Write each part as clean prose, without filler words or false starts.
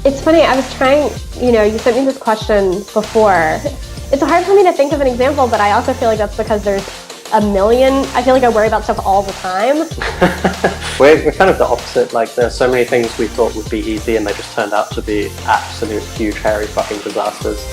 It's funny, I was trying, you sent me this question before. It's hard for me to think of an example, but I also feel like that's because there's a million. I feel like I worry about stuff all the time. We're kind of the opposite. Like, there's so many things we thought would be easy and they just turned out to be absolute huge, hairy fucking disasters.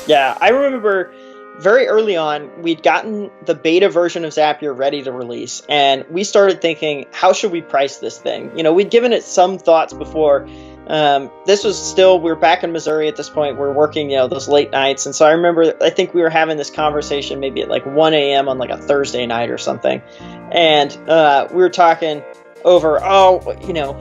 Yeah, I remember very early on, we'd gotten the beta version of Zapier ready to release, and we started thinking, how should we price this thing? We'd given it some thoughts before. This was still, we were back in Missouri at this point. We were working, those late nights. And so I remember, I think we were having this conversation maybe at like 1 a.m. on like a Thursday night or something. And we were talking over,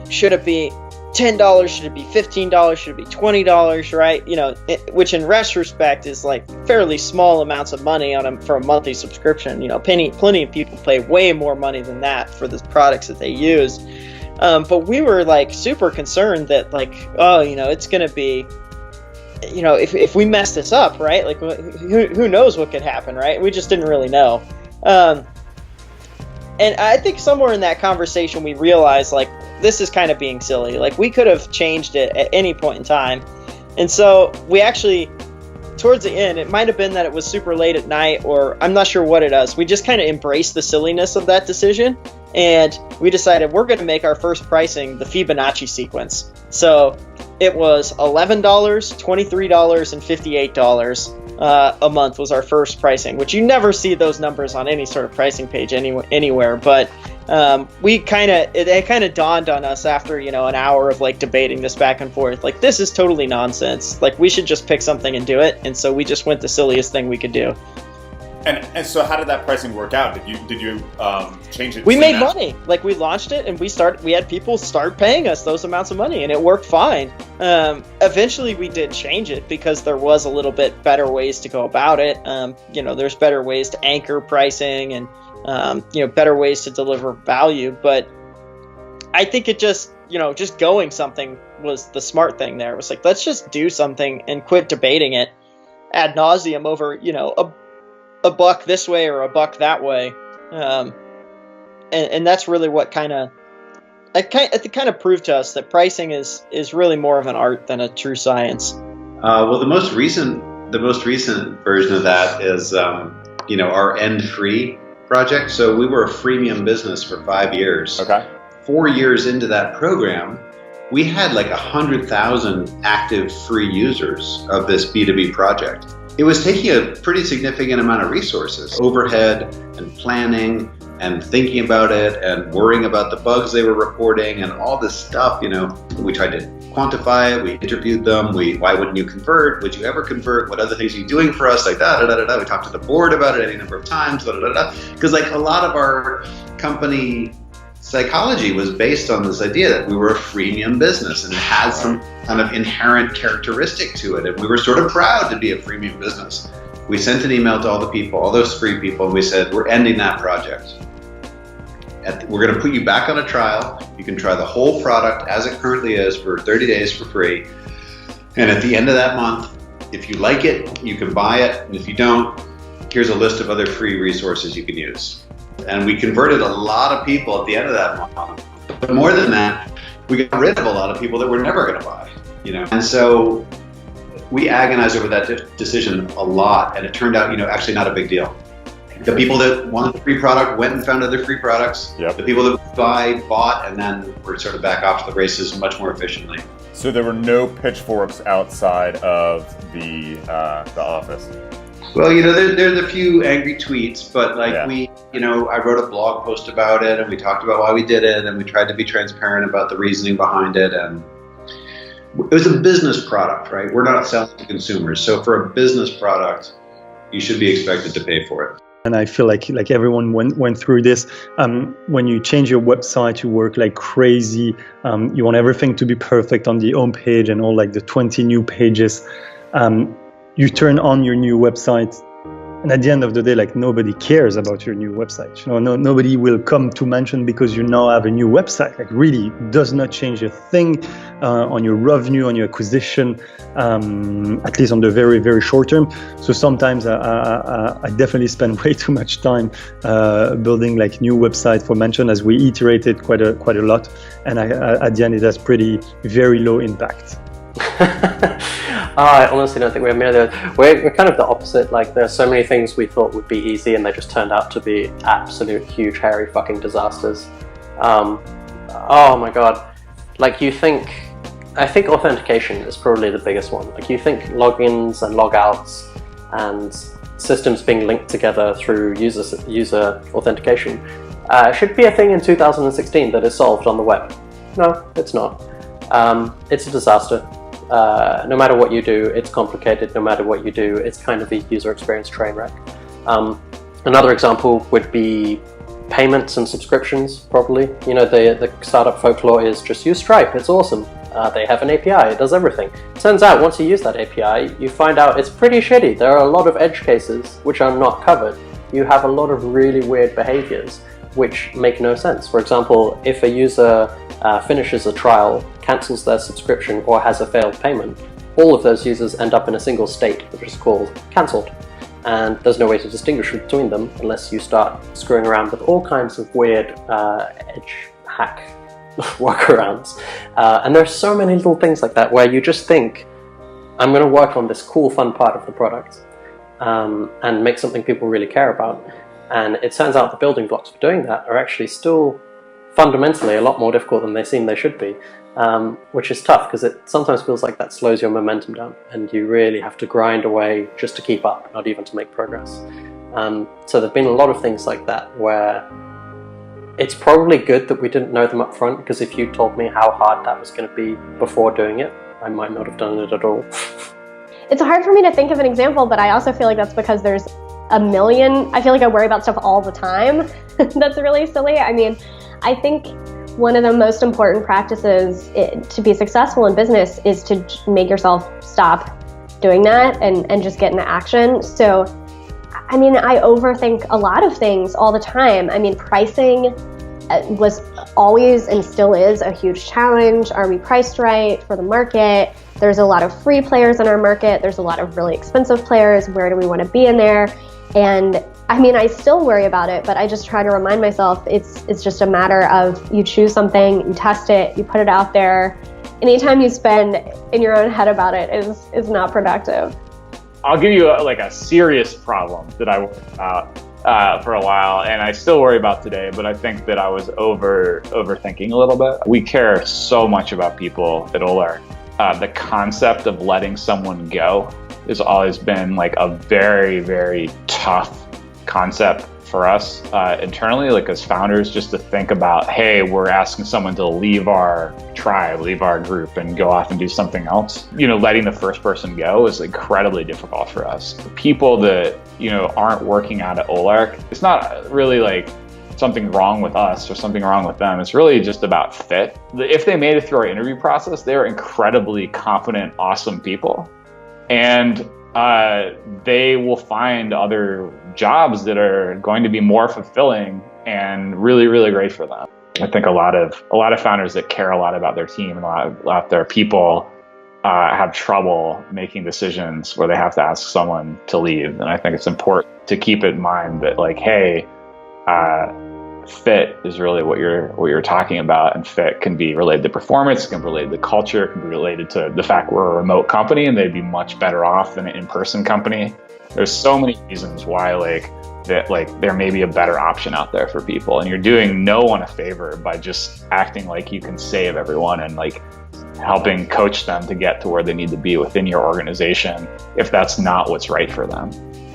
should it be $10? Should it be $15? Should it be $20? Right? Which in retrospect is like fairly small amounts of money for a monthly subscription. Plenty of people pay way more money than that for the products that they use. But we were like super concerned that like, it's going to be, if we mess this up, right? Like who knows what could happen, right? We just didn't really know. And I think somewhere in that conversation, we realized like, this is kind of being silly. Like we could have changed it at any point in time. And so we actually, towards the end, it might have been that it was super late at night, or I'm not sure what it is. We just kind of embraced the silliness of that decision. And we decided we're going to make our first pricing the Fibonacci sequence. So it was $11, $23, and $58 a month was our first pricing, which you never see those numbers on any sort of pricing page anywhere. But it kind of dawned on us after, an hour of like debating this back and forth. Like, this is totally nonsense. Like, we should just pick something and do it. And so we just went the silliest thing we could do. And so how did that pricing work out? Did you change it? We made money. Like, we launched it and we had people start paying us those amounts of money, and it worked fine. Eventually we did change it because there was a little bit better ways to go about it. There's better ways to anchor pricing and better ways to deliver value. But I think it just going something was the smart thing there. It was like, let's just do something and quit debating it ad nauseum over, a buck this way or a buck that way. And that's really what kind of proved to us that pricing is really more of an art than a true science. Well, the most recent version of that is, our end-free project. So we were a freemium business for 5 years. Okay. 4 years into that program, we had like 100,000 active free users of this B2B project. It was taking a pretty significant amount of resources, overhead and planning and thinking about it and worrying about the bugs they were reporting and all this stuff. We tried to quantify it. We interviewed them. Why wouldn't you convert? Would you ever convert? What other things are you doing for us? Like We talked to the board about it any number of times. Because like a lot of our company psychology was based on this idea that we were a freemium business and it had some kind of inherent characteristic to it. And we were sort of proud to be a freemium business. We sent an email to all the people, all those free people, and we said, we're ending that project. We're going to put you back on a trial. You can try the whole product as it currently is for 30 days for free. And at the end of that month, if you like it, you can buy it. And if you don't, here's a list of other free resources you can use. And we converted a lot of people at the end of that month. But more than that, we got rid of a lot of people that were never going to buy, And so we agonized over that decision a lot, and it turned out, actually not a big deal. The people that wanted the free product went and found other free products. Yep. The people that bought, and then were sort of back off to the races much more efficiently. So there were no pitchforks outside of the office. Well, there's a few angry tweets, but I wrote a blog post about it, and we talked about why we did it, and we tried to be transparent about the reasoning behind it. And it was a business product, right? We're not selling to consumers. So for a business product, you should be expected to pay for it. And I feel like everyone went through this. When you change your website, you work like crazy. You want everything to be perfect on the homepage and all like the 20 new pages. You turn on your new website And at the end of the day, like nobody cares about your new website. Nobody will come to Mention because you now have a new website. Like really does not change a thing on your revenue, on your acquisition, at least on the very, very short term. So sometimes I definitely spend way too much time building like new website for Mention, as we iterated quite a lot. And at the end, it has pretty very low impact. I honestly don't think we have many of those. We're kind of the opposite. Like, there's so many things we thought would be easy and they just turned out to be absolute huge hairy fucking disasters. Oh my god. Like, I think authentication is probably the biggest one. Like, you think logins and logouts and systems being linked together through user authentication should be a thing in 2016 that is solved on the web. No, it's not. It's a disaster. No matter what you do, it's complicated. No matter what you do, it's kind of a user experience train wreck. Another example would be payments and subscriptions, probably. You know, the startup folklore is just use Stripe, it's awesome. They have an API, it does everything. Turns out, once you use that API, you find out it's pretty shitty. There are a lot of edge cases which are not covered. You have a lot of really weird behaviors which make no sense. For example, if a user finishes a trial, cancels their subscription, or has a failed payment, all of those users end up in a single state, which is called cancelled. And there's no way to distinguish between them unless you start screwing around with all kinds of weird edge hack workarounds. And there's so many little things like that where you just think, I'm going to work on this cool, fun part of the product and make something people really care about. And it turns out the building blocks for doing that are actually still fundamentally a lot more difficult than they seem they should be, which is tough because it sometimes feels like that slows your momentum down and you really have to grind away just to keep up, not even to make progress. So there've been a lot of things like that where it's probably good that we didn't know them up front, because if you told me how hard that was going to be before doing it, I might not have done it at all. It's hard for me to think of an example, but I also feel like that's because there's a million. I feel like I worry about stuff all the time. That's really silly. I mean, I think one of the most important practices to be successful in business is to make yourself stop doing that and just get into action. So, I mean, I overthink a lot of things all the time. I mean, pricing was always and still is a huge challenge. Are we priced right for the market? There's a lot of free players in our market. There's a lot of really expensive players. Where do we want to be in there? And I mean, I still worry about it, but I just try to remind myself it's just a matter of you choose something, you test it, you put it out there. Anytime you spend in your own head about it is not productive. I'll give you a serious problem that I worried about for a while, and I still worry about today, but I think that I was overthinking a little bit. We care so much about people at Oler. The concept of letting someone go has always been like a very, very tough concept for us internally, like as founders, just to think about, hey, we're asking someone to leave our tribe, leave our group and go off and do something else. You know, letting the first person go is incredibly difficult for us. The people that, you know, aren't working out at Oler, it's not really like something wrong with us or something wrong with them. It's really just about fit. If they made it through our interview process, they're incredibly confident, awesome people. And they will find other jobs that are going to be more fulfilling and really, really great for them. I think a lot of founders that care a lot about their team and a lot about their people have trouble making decisions where they have to ask someone to leave. And I think it's important to keep in mind that, like, hey, fit is really what you're talking about, and fit can be related to performance, it can be related to culture, it can be related to the fact we're a remote company and they'd be much better off than an in-person company. There's so many reasons why there may be a better option out there for people, and you're doing no one a favor by just acting like you can save everyone and like helping coach them to get to where they need to be within your organization if that's not what's right for them.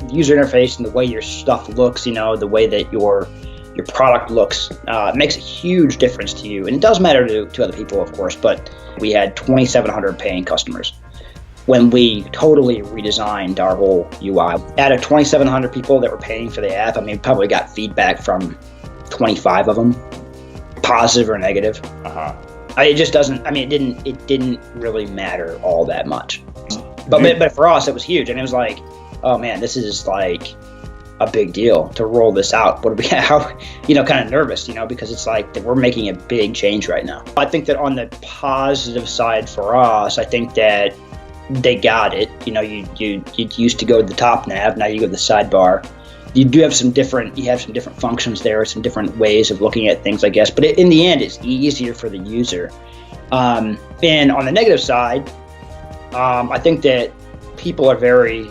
The user interface and the way your stuff looks, you know, the way that your product looks makes a huge difference to you. And it does matter to other people, of course, but we had 2,700 paying customers when we totally redesigned our whole UI. Out of 2,700 people that were paying for the app, I mean, probably got feedback from 25 of them, positive or negative. It just doesn't, I mean, it didn't really matter all that much. But for us, it was huge, and it was like, oh man, this is like a big deal to roll this out. What how, kind of nervous, because it's like that we're making a big change right now. I think that on the positive side for us, I think that they got it. You used to go to the top nav, now you go to the sidebar. You do have some different functions there, some different ways of looking at things, I guess. But in the end, it's easier for the user. And on the negative side, I think that people are very,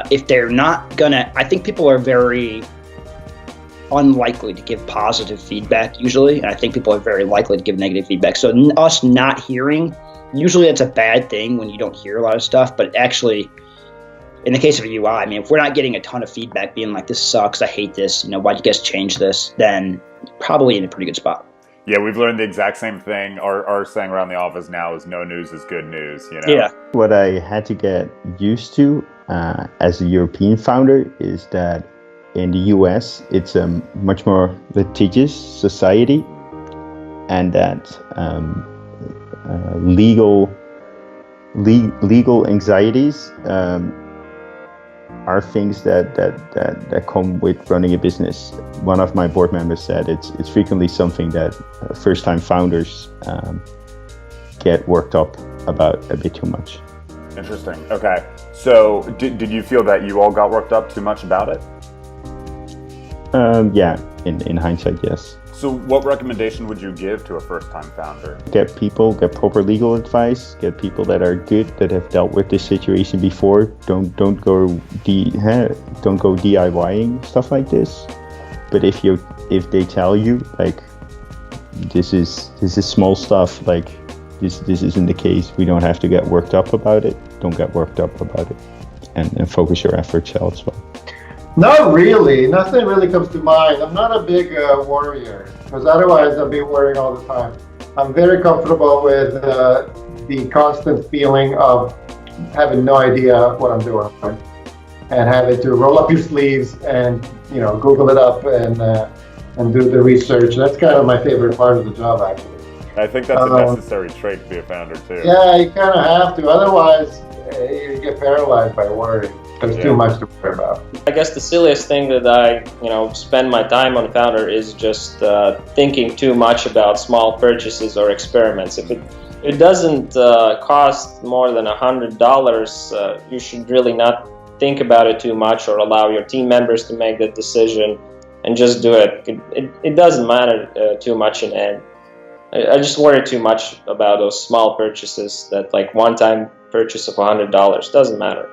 if they're not gonna, I think people are very unlikely to give positive feedback usually, and I think people are very likely to give negative feedback. So us not hearing, usually that's a bad thing when you don't hear a lot of stuff, but actually, in the case of a UI, I mean, if we're not getting a ton of feedback being like, this sucks, I hate this, why'd you guys change this, then probably in a pretty good spot. Yeah, we've learned the exact same thing. Our saying around the office now is no news is good news, Yeah. What I had to get used to as a European founder is that in the US, it's a much more litigious society, and that legal anxieties are things that come with running a business. One of my board members said it's frequently something that first-time founders get worked up about a bit too much. Interesting. Okay. So did you feel that you all got worked up too much about it? Yeah, in hindsight, yes. So what recommendation would you give to a first-time founder? Get proper legal advice, get people that are good, that have dealt with this situation before. Don't go DIYing stuff like this. But if they tell you like this is small stuff, like this isn't the case, we don't have to get worked up about it, don't get worked up about it, and focus your efforts elsewhere. Not really. Nothing really comes to mind. I'm not a big worrier, because otherwise I'd be worrying all the time. I'm very comfortable with the constant feeling of having no idea what I'm doing and having to roll up your sleeves and Google it up and do the research. That's kind of my favorite part of the job, actually. I think that's a necessary trait to be a founder too. Yeah, you kind of have to. Otherwise, you get paralyzed by worry. There's too much to worry about. I guess the silliest thing that I, spend my time on Founder is just thinking too much about small purchases or experiments. If it doesn't cost more than $100, you should really not think about it too much or allow your team members to make that decision and just do it. It doesn't matter too much in the end. I just worry too much about those small purchases, that like one-time purchase of $100 doesn't matter.